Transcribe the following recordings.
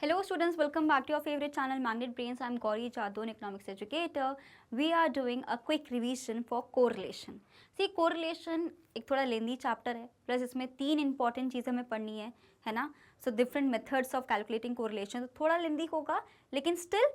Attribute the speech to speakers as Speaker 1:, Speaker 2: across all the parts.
Speaker 1: Hello students, welcome back to your favorite channel Magnet Brains. I am Gauri Jadon, economics educator. We are doing a quick revision for correlation. See, correlation एक थोड़ा लेंदी chapter है, plus इसमें 3 important चीज़ें हमें पढ़नी है ना. So different methods of calculating correlation, तो थोड़ा लेंदी होगा, लेकिन still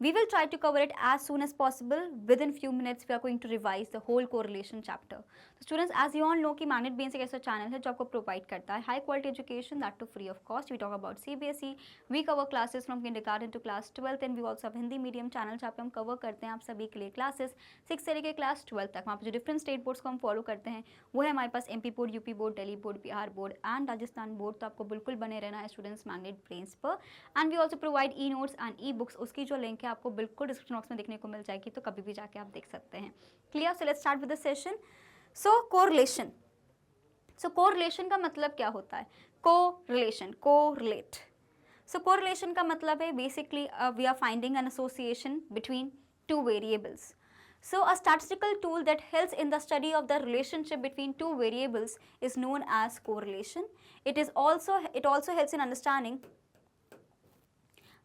Speaker 1: we will try to cover it as soon as possible. Within few minutes we are going to revise the whole correlation chapter. So students, as you all know कि Magnet Brains एक ऐसा channel है जो आपको provide करता है high quality education, that too free of cost. We talk about CBSE, we cover classes from kindergarten to class 12th and we also have Hindi medium channel जहाँ पे हम कवर करते हैं आप सभी के लिए क्लासेस 6 से लेकर क्लास 12 तक. वहाँ पे जो डिफरेंट स्टेट बोर्ड्स को हम फॉलो करते हैं वो है हमारे पास MP board, UP board, Delhi board, Bihar board and Rajasthan board. तो आपको बिल्कुल बने रहना है स्टूडेंट्स मैग्नेट ब्रेन्स पर. And we also provide e notes and e books, उसकी जो लिंक है आपको बिल्कुल डिस्क्रिप्शन बॉक्स में देखने को मिल जाएगी, तो कभी भी जाके आप देख सकते हैं. Clear? So let's start with the session. So correlation. So correlation का मतलब क्या होता है? Correlation, correlate. सो कोरिलेशन का मतलब है basically we are finding an association between two variables. So a statistical tool that helps in the study of the relationship between two variables is known as correlation. It also helps in understanding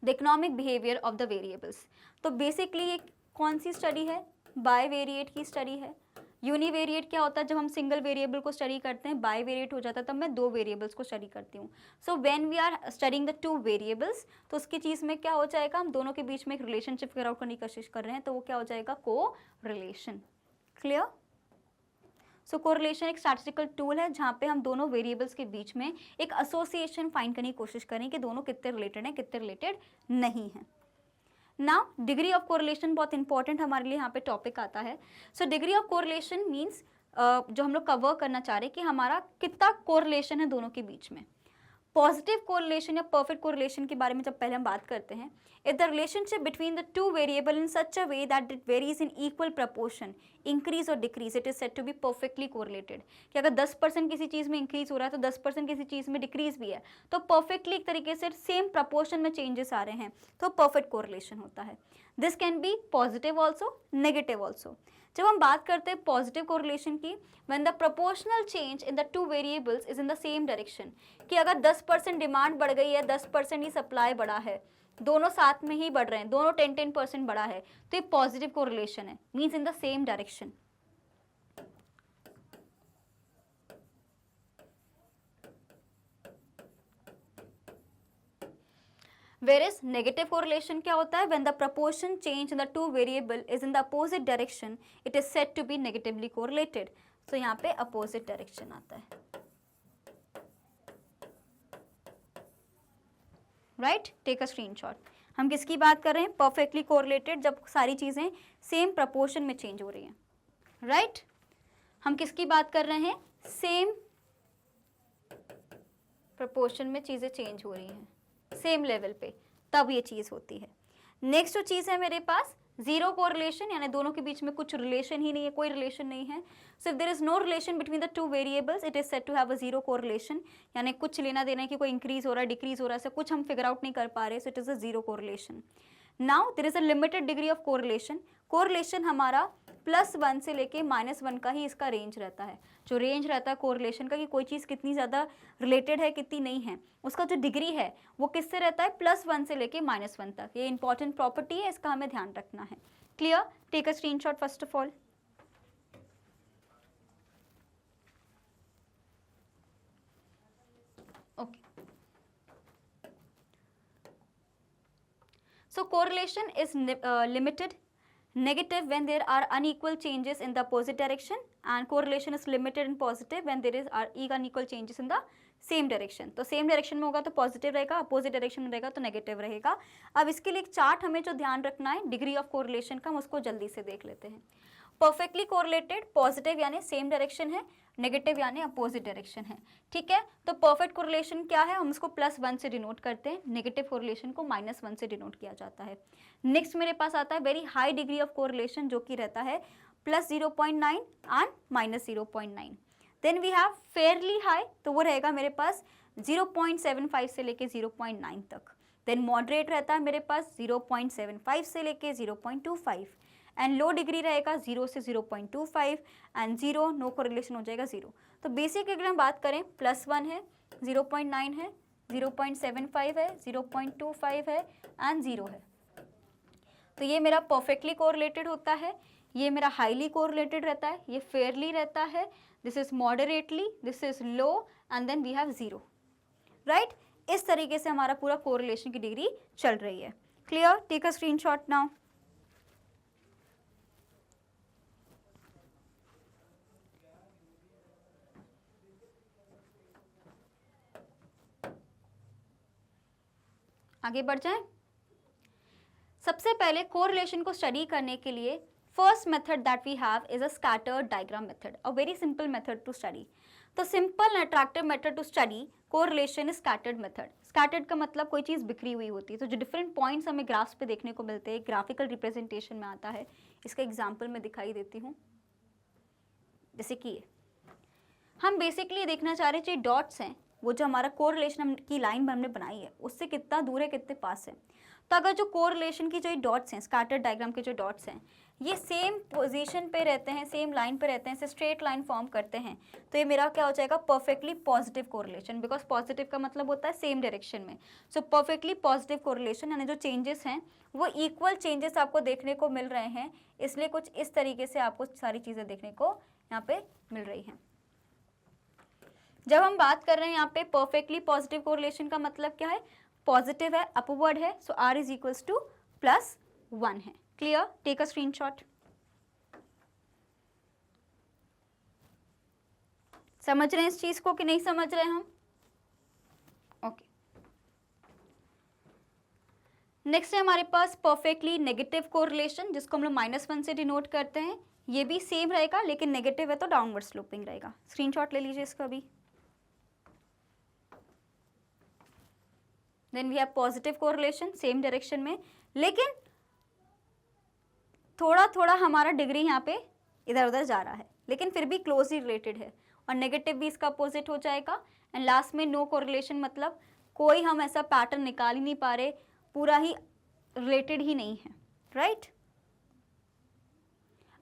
Speaker 1: the economic behavior of the variables. तो basically ये कौन सी study है? Bivariate की study है. Univariate क्या होता है? जब हम सिंगल वेरिएबल को स्टडी करते हैं, बाईवेरिएट हो जाता है तब मैं दो वेरिएबल्स को स्टडी करती हूँ. So when we are studying the two variables, तो उसकी चीज़ में क्या हो जाएगा? हम दोनों के बीच में एक रिलेशनशिप फिगर आउट करने की कोशिश कर रहे हैं, तो वो क्या हो जाएगा? को रिलेशन. क्लियर? सो कोरिलेशन एक स्टैटिस्टिकल टूल है जहाँ पे हम दोनों वेरिएबल्स के बीच में एक एसोसिएशन फाइंड करने की कोशिश करें कि दोनों कितने रिलेटेड हैं, कितने रिलेटेड नहीं हैं. नाउ डिग्री ऑफ कोरिलेशन बहुत इंपॉर्टेंट हमारे लिए यहाँ पे टॉपिक आता है. So degree of correlation means जो हम लोग कवर करना चाह रहे हैं कि हमारा कितना कोरिलेशन है दोनों के बीच में. पॉजिटिव कोरिलेशन या परफेक्ट कोरिलेशन के बारे में जब पहले हम बात करते हैं, if the relationship between the two variable in such a way that it varies in equal proportion, increase और decrease, it is said to be perfectly correlated. कि अगर 10% किसी चीज़ में इंक्रीज हो रहा है तो 10% किसी चीज़ में डिक्रीज भी है, तो परफेक्टली एक तरीके से सेम प्रपोर्शन में चेंजेस आ रहे हैं, तो परफेक्ट कोरिलेशन होता है. This can be positive also, negative also. जब हम बात करते हैं पॉजिटिव कोरिलेशन की, when the proportional change in the two variables is in the same direction, कि अगर 10% डिमांड बढ़ गई है, 10% ही सप्लाई बढ़ा है, दोनों साथ में ही बढ़ रहे हैं, दोनों 10% बढ़ा है, तो ये पॉजिटिव कोरिलेशन है, means in the same direction. Whereas negative correlation क्या होता है? When the proportion change in the two variable is in the opposite direction, it is said to be negatively correlated. So यहाँ पे opposite direction आता है. Right? Take a screenshot. हम किसकी बात कर रहे हैं? Perfectly correlated, जब सारी चीज़ें same proportion में change हो रही हैं. Right? हम किसकी बात कर रहे हैं? Same proportion में चीज़ें change हो रही हैं, सेम लेवल पे, तब ये चीज़ होती है. नेक्स्ट जो चीज़ है मेरे पास जीरो कोरिलेशन, यानी दोनों के बीच में कुछ रिलेशन ही नहीं है, कोई रिलेशन नहीं है. So if there is no relation between the two variables, it is said to have a zero correlation, यानी कुछ लेना देना है कि कोई इंक्रीज हो रहा है, डिक्रीज हो रहा है, ऐसा कुछ हम फिगर आउट नहीं कर पा रहे, so it is a zero correlation. Now there is a limited degree of correlation. Correlation हमारा +1 से लेके -1 का ही इसका रेंज रहता है. जो रेंज रहता है कोरिलेशन का कि कोई चीज़ कितनी ज़्यादा रिलेटेड है, कितनी नहीं है, उसका जो डिग्री है वो किससे रहता है? +1 से लेके -1 तक. ये इंपॉर्टेंट प्रॉपर्टी है, इसका हमें ध्यान रखना है. Clear? Take a screenshot first of all. Okay. So correlation is limited, negative when there are unequal changes in the opposite direction, and correlation is limited and positive when there are unequal changes in the same direction. तो same direction में होगा तो positive रहेगा, opposite direction में रहेगा तो negative रहेगा. अब इसके लिए एक चार्ट हमें जो ध्यान रखना है डिग्री ऑफ कोरिलेशन का, हम उसको जल्दी से देख लेते हैं. परफेक्टली कोरिलेटेड, पॉजिटिव यानी सेम डायरेक्शन है, नेगेटिव यानी अपोजिट डायरेक्शन है. ठीक है, तो परफेक्ट कोरिलेशन क्या है? हम इसको +1 से डिनोट करते हैं, नेगेटिव कोरिलेशन को -1 से डिनोट किया जाता है. नेक्स्ट मेरे पास आता है very high degree of correlation, जो कि रहता है +0.9 and -0.9. Then we have fairly high, तो वो रहेगा मेरे पास 0.75 से लेके 0.9 तक. देन मॉडरेट रहता है मेरे पास 0.75 से लेके 0.25, एंड लो डिग्री रहेगा 0 से 0.25, एंड 0 नो कोरिलेशन हो जाएगा 0. तो बेसिक अगर हम बात करें +1 है, 0.9 है, 0.75 है, 0.25 है एंड 0 है। तो ये मेरा परफेक्टली कोरिलेटेड होता है, ये मेरा हाईली कोरिलेटेड रहता है, ये फेयरली रहता है, this is moderately, this is low and then we have 0, right. इस तरीके से हमारा पूरा कोरिलेशन की डिग्री चल रही है। Clear? Take a screenshot now. आगे बढ़ जाएं। सबसे पहले कोरिलेशन को स्टडी करने के लिए first method that we have is a scattered diagram method, a very simple method to study. तो simple and attractive method to study correlation is scattered method. Scattered का मतलब कोई चीज़ बिखरी हुई होती है, तो जो डिफरेंट पॉइंट्स हमें ग्राफ्स पे देखने को मिलते हैं, ग्राफिकल रिप्रेजेंटेशन में आता है। इसका एग्जाम्पल मैं दिखाई देती हूँ, जैसे कि हम बेसिकली देखना चाह रहे हैं, जो डॉट्स हैं वो जो हमारा कोरिलेशन की लाइन हमने बनाई है उससे कितना दूर है, कितने पास है। तो अगर जो कोरिलेशन की जो डॉट्स हैं, स्कैटर्ड डायग्राम के जो डॉट्स हैं, ये सेम पोजीशन पे रहते हैं, सेम लाइन पे रहते हैं, स्ट्रेट लाइन फॉर्म करते हैं, तो ये मेरा क्या हो जाएगा, perfectly positive correlation. Because positive का मतलब होता है सेम डायरेक्शन में। सो परफेक्टली पॉजिटिव कोरिलेशन, यानी जो चेंजेस हैं वो इक्वल चेंजेस आपको देखने को मिल रहे हैं, इसलिए कुछ इस तरीके से आपको सारी चीज़ें देखने को यहाँ पे मिल रही हैं। जब हम बात कर रहे हैं यहाँ पे परफेक्टली पॉजिटिव कोरिलेशन का मतलब क्या है, पॉजिटिव है, अपवर्ड है, so r is equals to +1 है। क्लियर? Take a screenshot. समझ रहे हैं इस चीज को कि नहीं समझ रहे हैं हम? ओके। नेक्स्ट है हमारे पास परफेक्टली नेगेटिव कोरिलेशन, जिसको हम लोग -1 से डिनोट करते हैं। ये भी सेम रहेगा, लेकिन नेगेटिव है तो डाउनवर्ड स्लोपिंग रहेगा। स्क्रीनशॉट ले लीजिए इसका भी। Then we have positive correlation, same direction में, लेकिन थोड़ा थोड़ा हमारा डिग्री यहाँ पे इधर उधर जा रहा है, लेकिन फिर भी क्लोजली रिलेटेड है। और नेगेटिव भी इसका अपोजिट हो जाएगा। एंड लास्ट में नो कोरिलेशन, मतलब कोई हम ऐसा पैटर्न निकाल ही नहीं पा रहे, पूरा ही रिलेटेड ही नहीं है, राइट।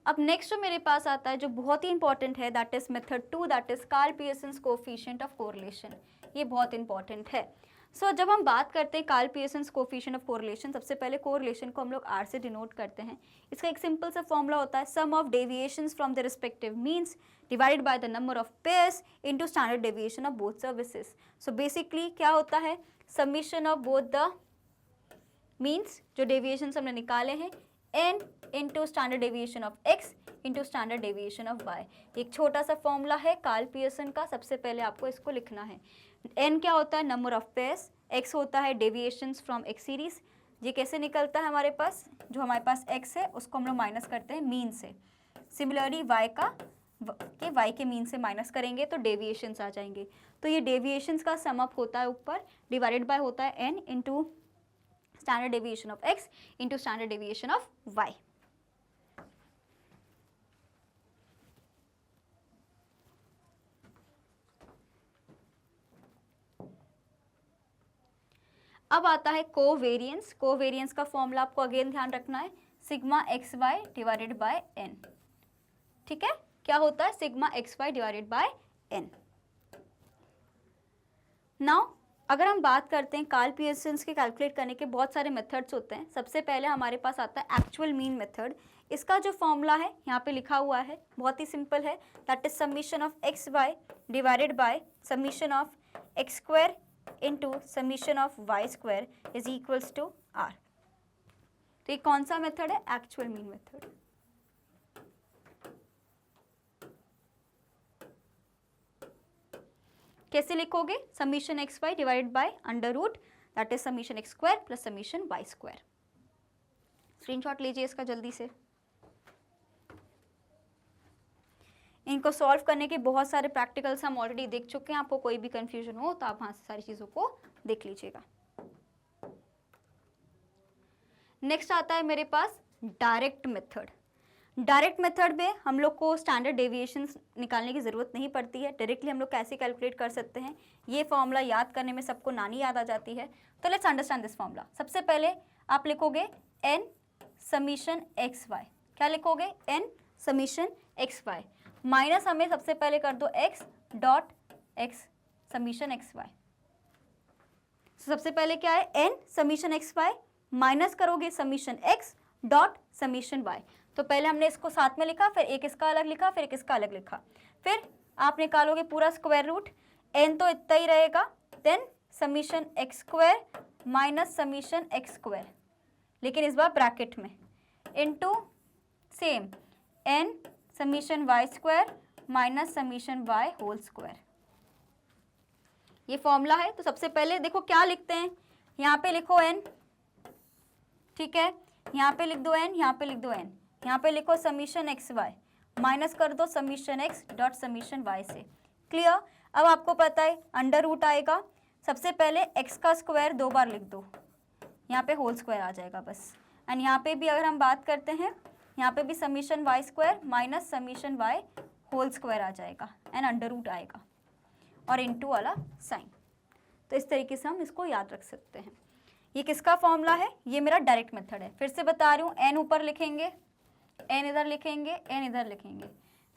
Speaker 1: अब नेक्स्ट जो मेरे पास आता है, जो बहुत ही इंपॉर्टेंट है, that is method 2, that is Karl Pearson's coefficient of correlation. ये बहुत इंपॉर्टेंट है। सो जब हम बात करते हैं Karl Pearson's coefficient of correlation, सबसे पहले कोरिलेशन को हम लोग R से डिनोट करते हैं। इसका एक सिंपल सा फॉर्मूला होता है, sum of deviations from the respective means divided by the number of pairs into standard deviation of both services. So basically क्या होता है, summation of both the means, जो डेविएशंस हमने निकाले हैं, n into standard deviation of x into standard deviation of y। एक छोटा सा फॉर्मूला है कार्ल पियर्सन का, सबसे पहले आपको इसको लिखना है। n क्या होता है, नंबर ऑफ पेयर्स, x होता है डेविएशंस फ्रॉम x सीरीज। ये कैसे निकलता है हमारे पास, जो हमारे पास x है उसको हम लोग माइनस करते हैं मीन से। सिमिलरली y के मीन से माइनस करेंगे तो डेविएशंस आ जाएंगे। तो ये डेविएशंस का सम अप होता है ऊपर, डिवाइडेड बाय होता है n into standard deviation of x into standard deviation of y। अब आता है कोवेरियंस। कोवेरियंस का फॉर्मूला आपको अगेन ध्यान रखना है, sigma x y divided by n. ठीक है, क्या होता है, sigma x y divided by n. Now अगर हम बात करते हैं कार्ल पियर्सन्स के कैलकुलेट करने के बहुत सारे मेथड्स होते हैं। सबसे पहले हमारे पास आता है एक्चुअल मीन मेथड। इसका जो फॉर्मूला है यहाँ पे लिखा हुआ है, बहुत ही सिंपल है, that is summation of x y divided by summation of x square into summation of y square is equals to r. तो ये कौन सा मेथड है, एक्चुअल मीन मेथड। कैसे लिखोगे, summation x y divided by under root, that is summation x square plus summation Y square. Screenshot लीजिए इसका जल्दी से। इनको सॉल्व करने के बहुत सारे प्रैक्टिकल्स हम ऑलरेडी देख चुके हैं। आपको कोई भी कंफ्यूजन हो तो आप वहाँ से सारी चीज़ों को देख लीजिएगा। नेक्स्ट आता है मेरे पास डायरेक्ट मेथड। डायरेक्ट मेथड में हम लोग को स्टैंडर्ड डेविएशंस निकालने की ज़रूरत नहीं पड़ती है। डायरेक्टली हम लोग कैसे कैलकुलेट कर सकते हैं, ये फॉर्मूला याद करने में सबको नानी याद आ जाती है। तो लेट्स अंडरस्टैंड दिस फॉर्मूला। सबसे पहले आप लिखोगे n समीशन एक्स वाई। क्या लिखोगे, n summation x Y minus हमें सबसे पहले कर दो x dot x summation x Y. सबसे पहले क्या है, n summation x Y minus करोगे summation x dot summation Y. तो पहले हमने इसको साथ में लिखा, फिर एक इसका अलग लिखा, फिर एक इसका अलग लिखा, फिर आप निकालोगे पूरा स्क्वायर रूट, n तो इतना ही रहेगा, then summation x square minus summation x square, लेकिन इस बार ब्रैकेट में, into same n summation Y square minus summation Y whole square. ये फॉर्मूला है। तो सबसे पहले देखो क्या लिखते हैं, यहाँ पे लिखो n, ठीक है, यहाँ पे लिख दो n, यहाँ पे लिख दो n, यहाँ पे लिखो समीशन एक्स वाई माइनस कर दो summation x dot summation y से। क्लियर। अब आपको पता है अंडर रूट आएगा, सबसे पहले x का स्क्वायर 2 बार लिख दो, यहाँ पे होल स्क्वायर आ जाएगा बस। एंड यहाँ पे भी अगर हम बात करते हैं, यहाँ पे भी summation Y square minus summation Y whole square आ जाएगा एंड अंडर रूट आएगा और इनटू वाला साइन। तो इस तरीके से हम इसको याद रख सकते हैं। ये किसका फॉर्मूला है, ये मेरा डायरेक्ट मेथड है। फिर से बता रही हूँ, n ऊपर लिखेंगे, n इधर लिखेंगे, n इधर लिखेंगे।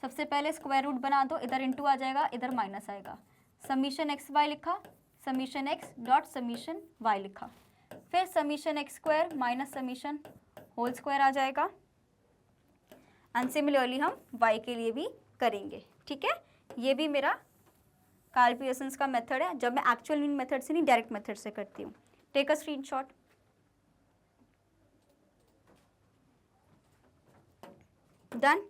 Speaker 1: सबसे पहले स्क्वायर रूट बना दो, इधर इनटू आ जाएगा, इधर माइनस आएगा। समीशन एक्स वाई लिखा, summation x dot summation Y लिखा, फिर summation x square minus summation whole square आ जाएगा। एंड सिमिलरली हम y के लिए भी करेंगे। ठीक है, ये भी मेरा कार्ल पियर्सन्स का मेथड है, जब मैं एक्चुअल मीन मेथड से नहीं डायरेक्ट मेथड से करती हूँ। Take a screenshot. Done.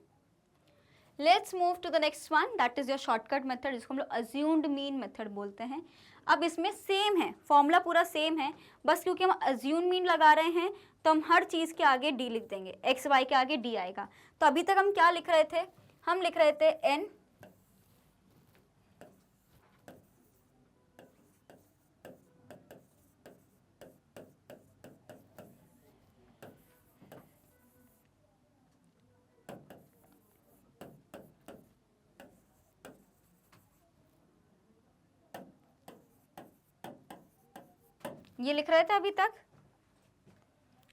Speaker 1: Let's move to the next one, that is your shortcut method, जिसको हम लोग अज्यूम्ड मीन मेथड बोलते हैं। अब इसमें सेम है, फॉर्मूला पूरा सेम है, बस क्योंकि हम अज्यूम मीन लगा रहे हैं तो हम हर चीज़ के आगे डी लिख देंगे, एक्स वाई के आगे डी आएगा। तो अभी तक हम क्या लिख रहे थे, हम लिख रहे थे एन ये लिख रहे थे अभी तक।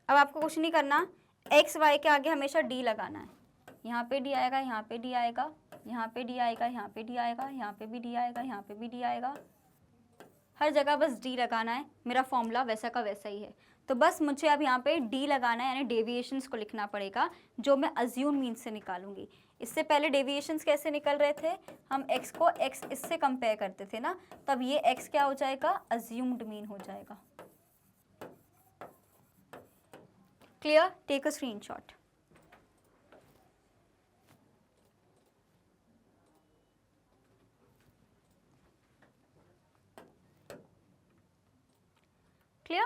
Speaker 1: अब आपको कुछ नहीं करना, एक्स वाई के आगे हमेशा डी लगाना है। यहाँ पे डी आएगा, यहाँ पे डी आएगा, यहाँ पे डी आएगा, यहाँ पे डी आएगा, यहाँ पे भी डी आएगा, यहाँ पे भी डी आएगा, हर जगह बस डी लगाना है। मेरा फॉर्मूला वैसा का वैसा ही है। तो बस मुझे अब यहाँ पे डी लगाना है, यानी डेविएशंस को लिखना पड़ेगा जो मैं अज्यूम मीन से निकालूंगी। इससे पहले डेविएशंस कैसे निकल रहे थे, हम x को x इससे कंपेयर करते थे ना, तब ये x क्या हो जाएगा, अज्यूम्ड मीन हो जाएगा। Clear. Take a screenshot. Clear.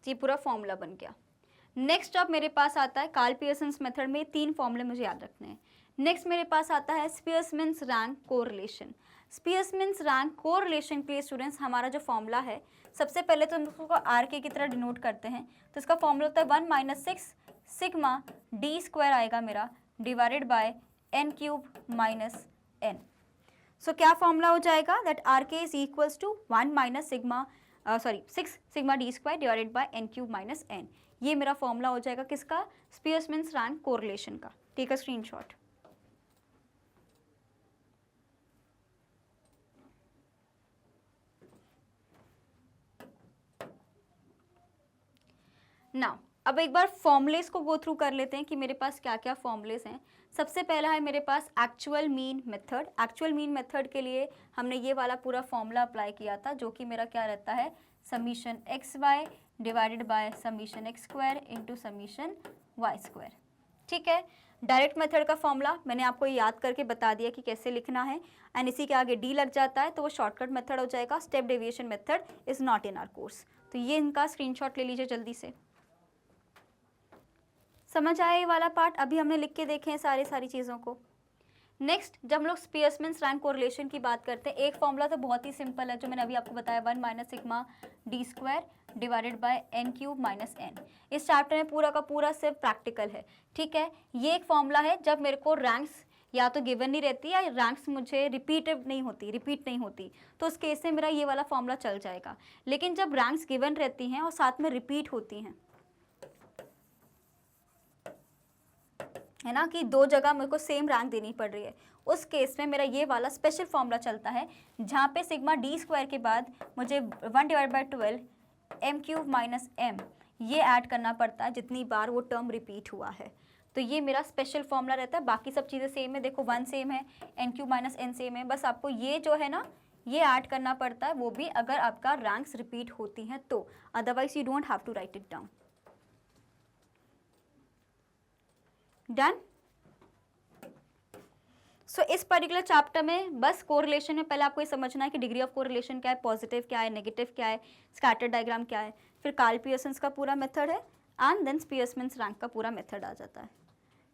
Speaker 1: ये पूरा फॉर्मूला बन गया। नेक्स्ट अब मेरे पास आता है कार्ल पियर्सन्स मेथड में 3 फॉर्मूले मुझे याद रखने हैं। नेक्स्ट मेरे पास आता है स्पियर्समैन्स रैंक कोरिलेशन। स्पियर्समैन्स रैंक कोरिलेशन के लिए स्टूडेंट्स हमारा जो फॉर्मूला है, सबसे पहले तो हम उसको आर के की तरह डिनोट करते हैं। तो इसका फॉर्मूला होता है 1 - 6 सिग्मा डी स्क्वायर आएगा मेरा, divided by n cube minus n। So क्या फॉर्मूला हो जाएगा, that r k is equals to 1 - sigma 6 sigma d square divided by n cube minus n। ये मेरा फॉर्मूला हो जाएगा किसका, स्पियर्समैन्स रैंक कोरिलेशन का। Take a screenshot. नाउ अब एक बार फॉर्मूलेस को गो थ्रू कर लेते हैं कि मेरे पास क्या क्या फॉर्मूलेस हैं। सबसे पहला है मेरे पास actual mean method. Actual mean method के लिए हमने ये वाला पूरा फॉर्मूला अप्लाई किया था, जो कि मेरा क्या रहता है, summation x y divided by summation x square into summation Y square. ठीक है, डायरेक्ट मेथड का फॉर्मूला मैंने आपको याद करके बता दिया कि कैसे लिखना है, एंड इसी के आगे डी लग जाता है तो वो शॉर्टकट मेथड हो जाएगा। Step deviation method is not in our course. तो ये इनका स्क्रीनशॉट ले लीजिए जल्दी से। समझ आया ये वाला पार्ट, अभी हमने लिख के देखे हैं सारी चीज़ों को। नेक्स्ट जब हम लोग स्पियर्समैन्स रैंक कोरिलेशन की बात करते हैं, एक फॉर्मूला तो बहुत ही सिंपल है जो मैंने अभी आपको बताया, 1 - sigma d square divided by n cube minus n। इस चैप्टर में पूरा का पूरा सिर्फ प्रैक्टिकल है। ठीक है, ये एक फॉर्मूला है जब मेरे को रैंक्स या तो गिवन नहीं रहती या रैंक्स मुझे रिपीट नहीं होती, तो उस केस में मेरा ये वाला फॉर्मूला चल जाएगा। लेकिन जब रैंक्स गिवन रहती हैं और साथ में रिपीट होती हैं, है ना, कि 2 जगह मेरे को सेम रैंक देनी पड़ रही है, उस केस में मेरा ये वाला स्पेशल फॉर्मूला चलता है, जहाँ पे सिग्मा डी स्क्वायर के बाद मुझे 1/12 m³ माइनस m ये ऐड करना पड़ता है जितनी बार वो टर्म रिपीट हुआ है। तो ये मेरा स्पेशल फॉर्मूला रहता है। बाकी सब चीज़ें सेम है, देखो 1 सेम है, n³ माइनस n सेम है, बस आपको ये जो है ना ये ऐड करना पड़ता है, वो भी अगर आपका रैंक्स रिपीट होती हैं तो, otherwise you don't have to write it down. Done. So इस पर्टिकुलर चैप्टर में बस कोरिलेशन में पहले आपको ये समझना है कि डिग्री ऑफ कोरिलेशन क्या है, पॉजिटिव क्या है, नेगेटिव क्या है, स्कैटर डायग्राम क्या है, फिर कार्ल पियर्सन का पूरा मेथड है एंड देन स्पियर्समैन रैंक का पूरा मेथड आ जाता है।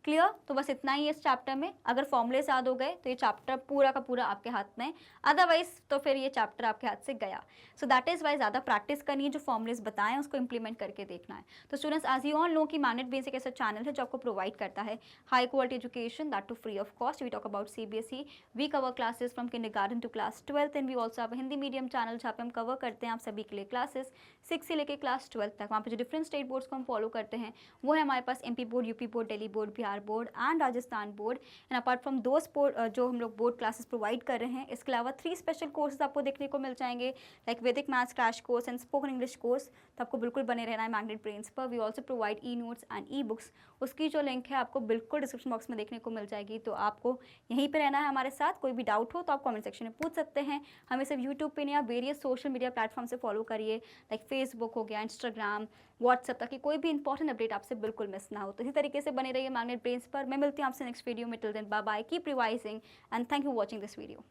Speaker 1: क्लियर? तो बस इतना ही है इस चैप्टर में। अगर फॉर्मूलेस याद हो गए तो ये चैप्टर पूरा का पूरा आपके हाथ में, अदरवाइज तो फिर ये चैप्टर आपके हाथ से गया। सो दैट इज़ वाई ज़्यादा प्रैक्टिस करनी है, जो फॉर्मूलेस बताएं उसको इंप्लीमेंट करके देखना है। तो students, as you all know कि मैग्नेट बेसिक ऐसा चैनल है जो आपको प्रोवाइड करता है high quality education, that too free of cost. We talk about CBSE, we cover classes from kindergarten to class 12th, and we also have Hindi medium channel जहाँ पे हम कवर करते हैं आप सभी के लिए क्लासेस 6 से लेकर क्लास 12 तक। वहाँ पे जो डिफरेंट स्टेट बोर्ड्स को हम फॉलो करते हैं वो है हमारे पास MP board, UP board, Delhi board, Bihar board and Rajasthan board. And apart from those जो हम लोग बोर्ड क्लासेस प्रोवाइड कर रहे हैं, इसके अलावा 3 स्पेशल कोर्सेज आपको देखने को मिल जाएंगे, like Vedic maths crash course and spoken English course. तो आपको बिल्कुल बने रहना है मैग्नेट ब्रेन्स पर। We also provide e-notes and e-books, उसकी जो लिंक है आपको बिल्कुल डिस्क्रिप्शन बॉक्स में देखने को मिल जाएगी। तो आपको यहीं पर रहना है हमारे साथ। कोई भी डाउट हो तो आप कॉमेंट सेक्शन में पूछ सकते हैं। हमें सिर्फ यूट्यूब पे नहीं, आप वेरियस सोशल मीडिया प्लेटफॉर्म से फॉलो करिए, लाइक फेसबुक हो गया, इंस्टाग्राम, व्हाट्सएप, ताकि कोई भी इंपॉर्टेंट अपडेट आपसे बिल्कुल मिस ना हो। तो इसी तरीके से बने रहिए मैग्नेट ब्रेन्स पर। मैं मिलती हूँ आपसे नेक्स्ट वीडियो में। Till then bye bye, keep revising and thank you watching this video.